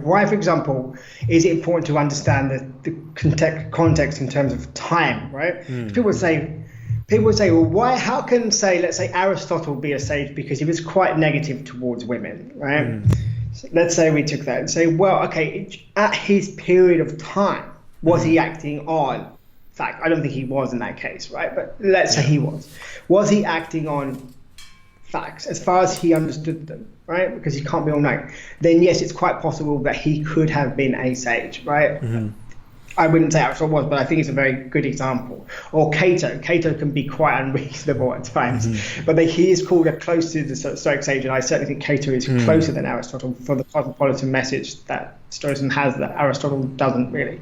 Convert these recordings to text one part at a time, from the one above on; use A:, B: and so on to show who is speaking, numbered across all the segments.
A: Why, for example, is it important to understand the context in terms of time, right? People would say, well, why? How can, let's say Aristotle be a sage because he was quite negative towards women, right? So let's say we took that and say, well, okay, at his period of time, was he acting on fact? I don't think he was in that case, right? But let's say he was. Was he acting on facts as far as he understood them, right? Because he can't be all knowing. Then yes, it's quite possible that he could have been a sage, right? I wouldn't say Aristotle was, but I think it's a very good example. Or Cato. Cato can be quite unreasonable at times, but he is called close to the Stoic sage, and I certainly think Cato is closer than Aristotle for the cosmopolitan message that Stoicism has that Aristotle doesn't really.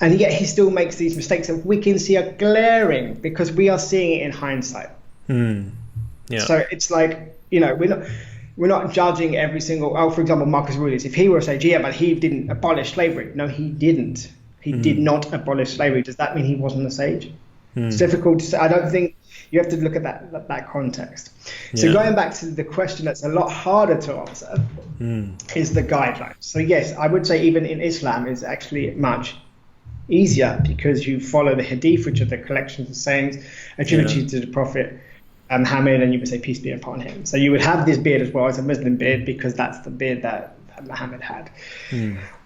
A: And yet he still makes these mistakes that we can see are glaring because we are seeing it in hindsight. So it's like, we're not judging every single. For example, Marcus Aurelius. If he were a sage, but he didn't abolish slavery. No, he didn't. He did not abolish slavery. Does that mean he wasn't a sage? It's difficult to say. I don't think you have to look at that context. So going back to the question that's a lot harder to answer is the guidelines. So yes, I would say even in Islam is actually much easier because you follow the hadith, which are the collections of sayings attributed to the Prophet Muhammad, and you would say peace be upon him. So you would have this beard as well as a Muslim beard because that's the beard that Muhammad had.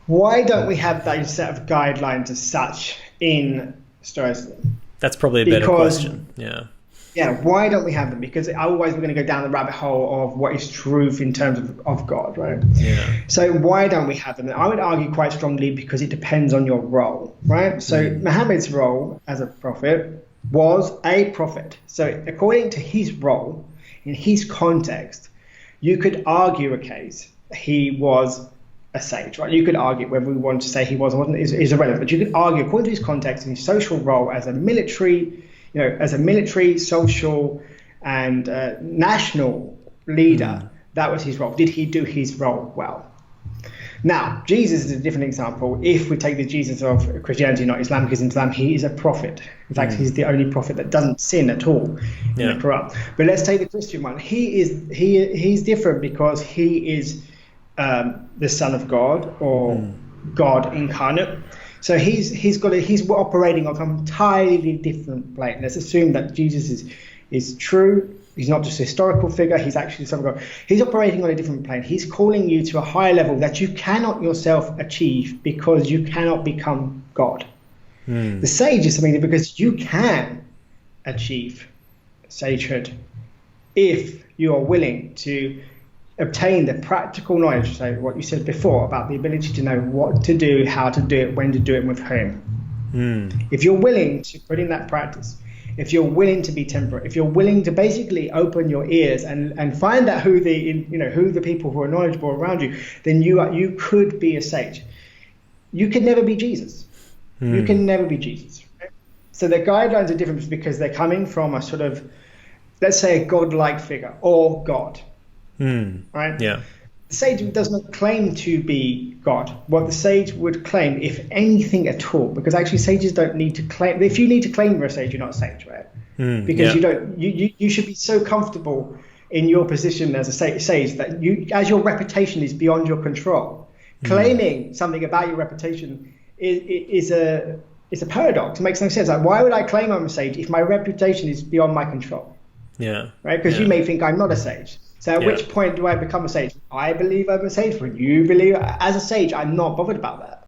A: Why don't we have that set of guidelines as such in Stoicism?
B: That's probably a better question.
A: Yeah, why don't we have them? Because otherwise we're going to go down the rabbit hole of what is truth in terms of God, right? So why don't we have them? I would argue quite strongly because it depends on your role, right? So Muhammad's role as a prophet was a prophet. So according to his role, in his context, you could argue a case he was a sage, right? You could argue whether we want to say he was or wasn't is irrelevant, but you could argue according to his context and his social role as a military, social, and national leader, that was his role. Did he do his role well? Now, Jesus is a different example. If we take the Jesus of Christianity, not Islam, because in Islam he is a prophet. In fact, he's the only prophet that doesn't sin at all in the Quran. But let's take the Christian one. He's different because he is the Son of God or God incarnate. So he's operating on an entirely different plane. Let's assume that Jesus is true. He's not just a historical figure. He's actually the Son of God. He's operating on a different plane. He's calling you to a higher level that you cannot yourself achieve because you cannot become God. The sage is something because you can achieve sagehood if you are willing to obtain the practical knowledge, so what you said before about the ability to know what to do, how to do it, when to do it, with whom. If you're willing to put in that practice, if you're willing to be temperate, if you're willing to basically open your ears and find out who the people who are knowledgeable around you, then you could be a sage. You can never be Jesus. You can never be Jesus. Right? So the guidelines are different because they're coming from a sort of, let's say, a godlike figure or God. Right?
B: Yeah.
A: The sage does not claim to be God. What the sage would claim, if anything at all, because actually sages don't need to claim. If you need to claim you're a sage, you're not a sage, right? Because you don't. You should be so comfortable in your position as a sage that as your reputation is beyond your control, claiming something about your reputation is a paradox. It makes no sense. Like, why would I claim I'm a sage if my reputation is beyond my control?
B: Yeah.
A: Right? Because you may think I'm not a sage. So at which point do I become a sage? I believe I'm a sage. When you believe as a sage, I'm not bothered about that.